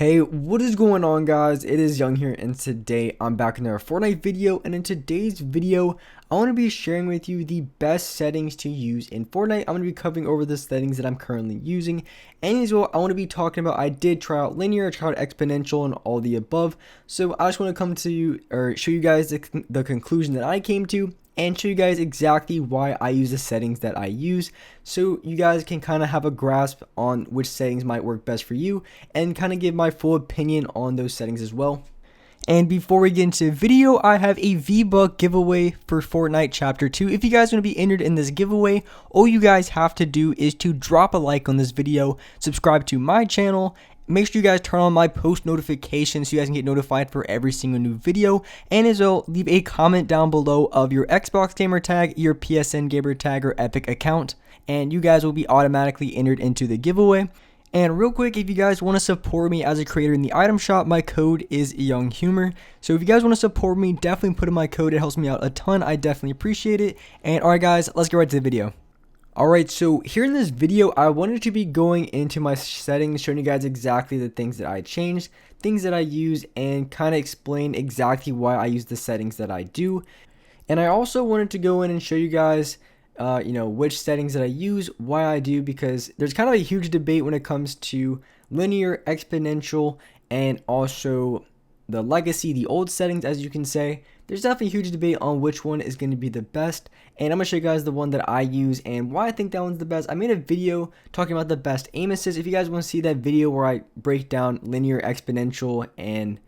Hey, what is going on, guys? It is Young here, and today I'm back in another Fortnite video. And in today's video, I want to be sharing with you the best settings to use in Fortnite. I'm going to be covering over the settings that I'm currently using, and as well, I want to be talking about, I did try out linear, try out exponential, and all the above. So I just want to come to you or show you guys the conclusion that I came to, and show you guys exactly why I use the settings that I use, so you guys can kind of have a grasp on which settings might work best for you, and kind of give my full opinion on those settings as well. And before we get into the video, I have a V-Buck giveaway for Fortnite Chapter 2. If you guys want to be entered in this giveaway, all you guys have to do is to drop a like on this video, subscribe to my channel, make sure you guys turn on my post notifications so you guys can get notified for every single new video, and as well, leave a comment down below of your Xbox gamer tag, your PSN gamer tag, or Epic account, and you guys will be automatically entered into the giveaway. And real quick, if you guys want to support me as a creator in the item shop, my code is YoungHumor. So if you guys want to support me, definitely put in my code. It helps me out a ton. I definitely appreciate it. And alright guys, let's get right to the video. Alright, so here in this video, I wanted to be going into my settings, showing you guys exactly the things that I changed, things that I use, and kind of explain exactly why I use the settings that I do. And I also wanted to go in and show you guys which settings that I use, why I do, because there's kind of a huge debate when it comes to linear, exponential, and also the legacy, the old settings, as you can say. There's definitely a huge debate on which one is going to be the best, and I'm going to show you guys the one that I use and why I think that one's the best. I made a video talking about the best aim assist. If you guys want to see that video where I break down linear, exponential, and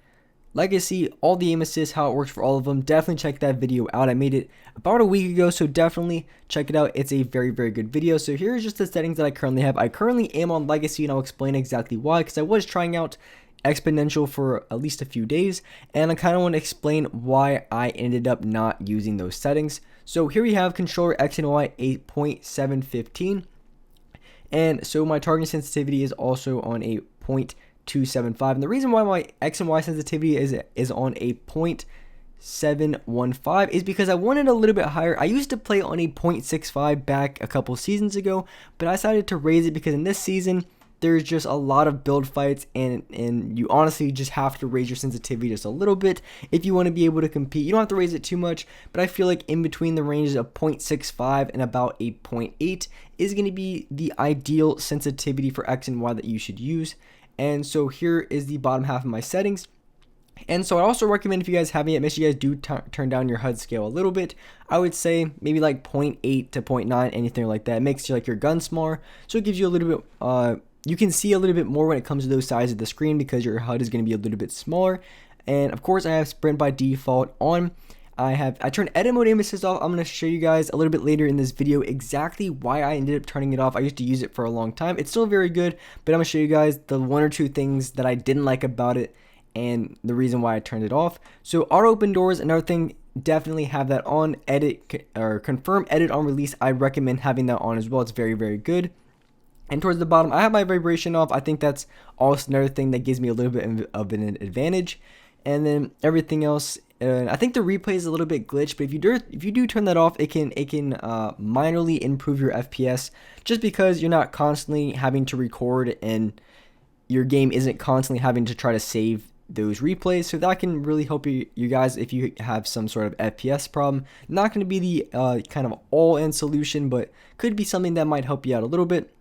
legacy, all the aim assists, how it works for all of them, definitely check that video out. I made it about a week ago, so definitely check it out. It's a very, very good video. So here's just the settings that I currently have. I currently am on legacy, and I'll explain exactly why, because I was trying out exponential for at least a few days, and I kind of want to explain why I ended up not using those settings. So here we have controller X and Y 8.715, and so my target sensitivity is also on a 0.275, and the reason why my X and Y sensitivity is on a 0.715 is because I wanted a little bit higher. I used to play on a 0.65 back a couple seasons ago, but I decided to raise it because in this season there's just a lot of build fights, and you honestly just have to raise your sensitivity just a little bit if you want to be able to compete. You don't have to raise it too much, but I feel like in between the ranges of 0.65 and about a 0.8 is going to be the ideal sensitivity for X and Y that you should use. And so here is the bottom half of my settings. And so I also recommend, if you guys haven't yet, make sure you guys do turn down your HUD scale a little bit. I would say maybe like 0.8 to 0.9, anything like that. It makes you like your gun smaller, so it gives you a little bit you can see a little bit more when it comes to those sides of the screen, because your HUD is going to be a little bit smaller. And of course, I have sprint by default on. I turned edit mode aim assist off. I'm going to show you guys a little bit later in this video exactly why I ended up turning it off. I used to use it for a long time. It's still very good, but I'm going to show you guys the one or two things that I didn't like about it and the reason why I turned it off. So auto open doors, another thing, definitely have that on. Edit or confirm edit on release, I recommend having that on as well. It's very, very good. And towards the bottom, I have my vibration off. I think that's also another thing that gives me a little bit of an advantage. And then everything else, I think the replay is a little bit glitched, but if you do turn that off, it can minorly improve your FPS, just because you're not constantly having to record and your game isn't constantly having to try to save those replays. So that can really help you guys if you have some sort of FPS problem. Not going to be the kind of all-in solution, but could be something that might help you out a little bit.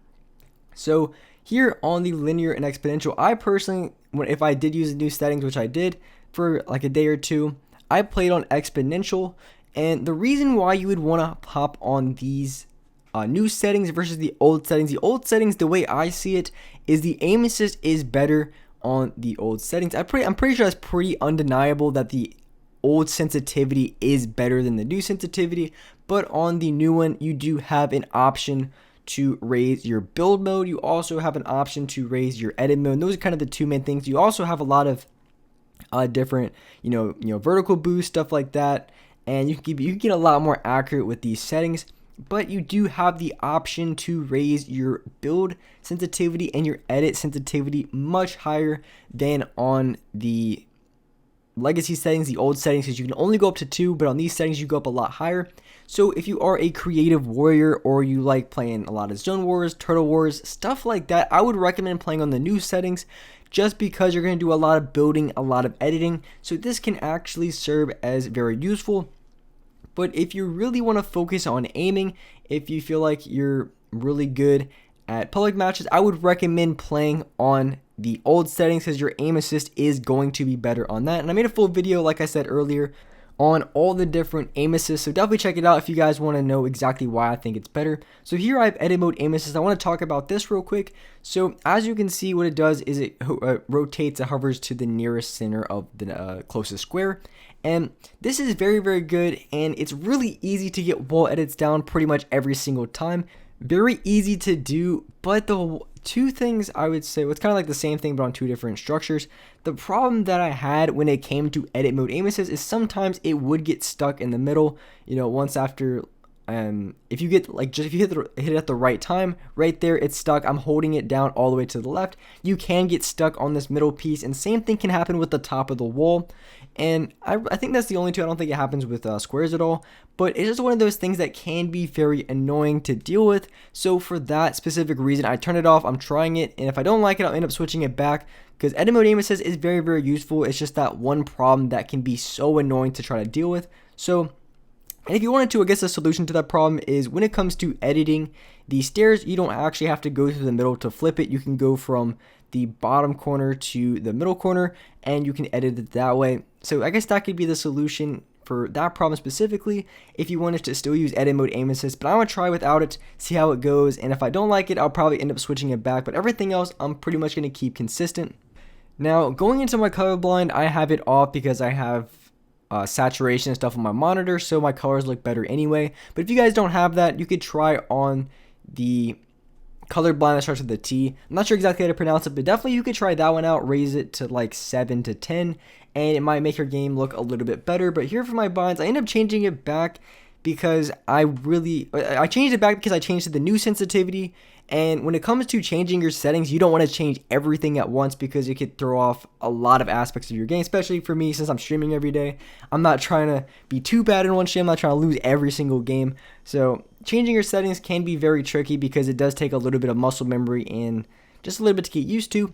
So here on the linear and exponential, I personally, if I did use the new settings, which I did for like a day or two, I played on exponential. And the reason why you would want to hop on these new settings versus the old settings, the way I see it, is the aim assist is better on the old settings. I'm pretty sure that's pretty undeniable that the old sensitivity is better than the new sensitivity. But on the new one, you do have an option to raise your build mode. You also have an option to raise your edit mode. And those are kind of the two main things. You also have a lot of different, vertical boost, stuff like that, and you can get a lot more accurate with these settings. But you do have the option to raise your build sensitivity and your edit sensitivity much higher than on the legacy settings, the old settings, because you can only go up to 2, but on these settings you go up a lot higher. So if you are a creative warrior or you like playing a lot of zone wars, turtle wars, stuff like that, I would recommend playing on the new settings, just because you're going to do a lot of building, a lot of editing. So this can actually serve as very useful. But if you really want to focus on aiming, if you feel like you're really good at public matches, I would recommend playing on the old settings, because your aim assist is going to be better on that. And I made a full video, like I said earlier, on all the different aim assists, so definitely check it out if you guys want to know exactly why I think it's better. So here I have edit mode aim assist. I want to talk about this real quick. So as you can see, what it does is it rotates, it hovers to the nearest center of the closest square. And this is very, very good, and it's really easy to get wall edits down pretty much every single time. Very easy to do, but the two things I would say, well, it's kind of like the same thing but on two different structures. The problem that I had when it came to edit mode aim assist is sometimes it would get stuck in the middle, once after, if you get if you hit it at the right time, right there it's stuck. I'm holding it down all the way to the left. You can get stuck on this middle piece, and same thing can happen with the top of the wall. And I think that's the only two. I don't think it happens with squares at all, but it's just one of those things that can be very annoying to deal with. So for that specific reason, I turn it off. I'm trying it, and if I don't like it, I'll end up switching it back, because edit mode aim assist is very, very useful. It's just that one problem that can be so annoying to try to deal with. So, and if you wanted to, I guess the solution to that problem is when it comes to editing the stairs, you don't actually have to go through the middle to flip it. You can go from the bottom corner to the middle corner, and you can edit it that way. So I guess that could be the solution for that problem specifically, if you wanted to still use edit mode aim assist. But I'm going to try without it, see how it goes, and if I don't like it, I'll probably end up switching it back. But everything else, I'm pretty much going to keep consistent. Now, going into my colorblind, I have it off because I have saturation and stuff on my monitor, so my colors look better anyway. But if you guys don't have that, you could try on the colorblind that starts with the T. I'm not sure exactly how to pronounce it, but definitely you could try that one out. Raise it to like 7 to 10, and it might make your game look a little bit better. But here for my binds, I end up changing it back because I changed it back because I changed to the new sensitivity. And when it comes to changing your settings, you don't want to change everything at once, because it could throw off a lot of aspects of your game, especially for me, since I'm streaming every day. I'm not trying to be too bad in one stream. I'm not trying to lose every single game. So changing your settings can be very tricky, because it does take a little bit of muscle memory and just a little bit to get used to.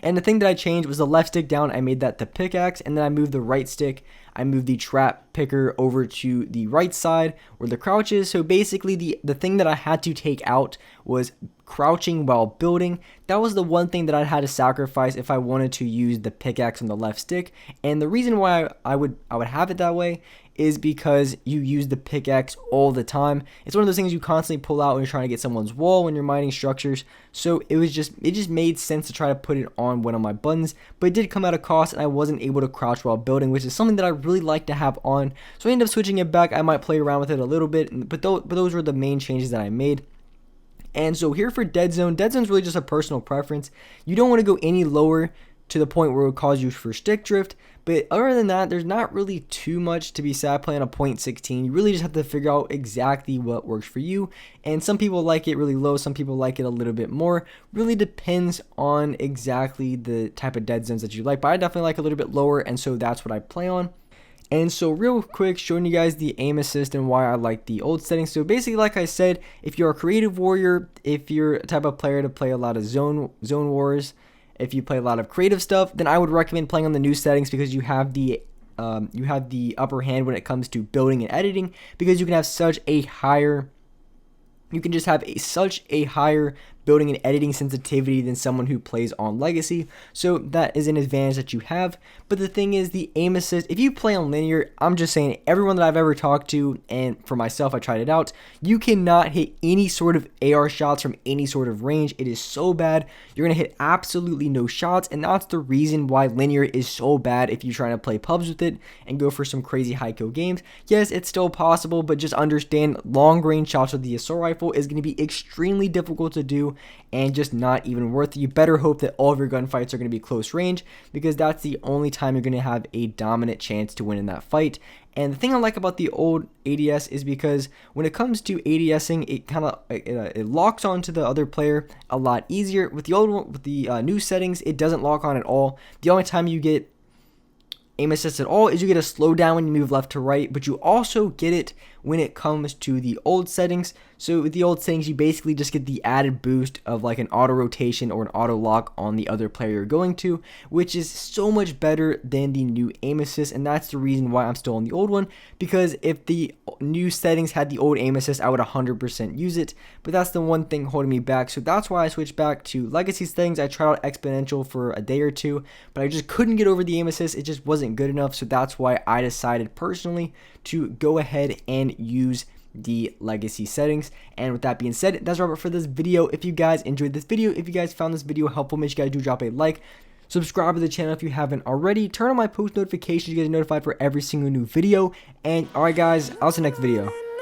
And the thing that I changed was the left stick down. I made that the pickaxe, and then I moved the right stick. I moved the trap picker over to the right side where the crouch is. So basically the thing that I had to take out was crouching while building. That was the one thing that I had to sacrifice if I wanted to use the pickaxe on the left stick. And the reason why I would have it that way is because you use the pickaxe all the time. It's one of those things you constantly pull out when you're trying to get someone's wall, when you're mining structures. So it just made sense to try to put it on one of my buttons, but it did come at a cost, and I wasn't able to crouch while building, which is something that I really like to have on. So I ended up switching it back. I might play around with it a little bit, but those were the main changes that I made. And so here for dead zone is really just a personal preference. You don't want to go any lower to the point where it would cause you for stick drift. But other than that, there's not really too much to be sad playing a 0.16. You really just have to figure out exactly what works for you. And some people like it really low, some people like it a little bit more. Really depends on exactly the type of dead zones that you like. But I definitely like a little bit lower, and so that's what I play on. And so real quick, showing you guys the aim assist and why I like the old settings. So basically, like I said, if you're a creative warrior, if you're a type of player to play a lot of zone wars, if you play a lot of creative stuff, then I would recommend playing on the new settings, because you have the upper hand when it comes to building and editing, because you can have such a higher building and editing sensitivity than someone who plays on legacy. So that is an advantage that you have. But the thing is, the aim assist, if you play on linear, I'm just saying, everyone that I've ever talked to, and for myself, I tried it out, you cannot hit any sort of AR shots from any sort of range. It is so bad. You're going to hit absolutely no shots, and that's the reason why linear is so bad if you're trying to play pubs with it and go for some crazy high kill games. Yes, it's still possible, but just understand long range shots with the assault rifle is going to be extremely difficult to do, and just not even worth it. You better hope that all of your gunfights are going to be close range, because that's the only time you're going to have a dominant chance to win in that fight. And the thing I like about the old ADS is because when it comes to ADSing, it locks onto the other player a lot easier. With the new settings, it doesn't lock on at all. The only time you get aim assist at all is you get a slowdown when you move left to right, but you also get it when it comes to the old settings. So with the old settings, you basically just get the added boost of like an auto rotation or an auto lock on the other player you're going to, which is so much better than the new aim assist. And that's the reason why I'm still on the old one, because if the new settings had the old aim assist, I would 100% use it, but that's the one thing holding me back. So that's why I switched back to legacy settings. I tried out exponential for a day or two, but I just couldn't get over the aim assist. It just wasn't good enough. So that's why I decided personally to go ahead and use the legacy settings. And with that being said, that's all for this video. If you guys enjoyed this video, if you guys found this video helpful, make sure you guys do drop a like, subscribe to the channel if you haven't already, turn on my post notifications, you get notified for every single new video. And alright guys, I'll see you next video.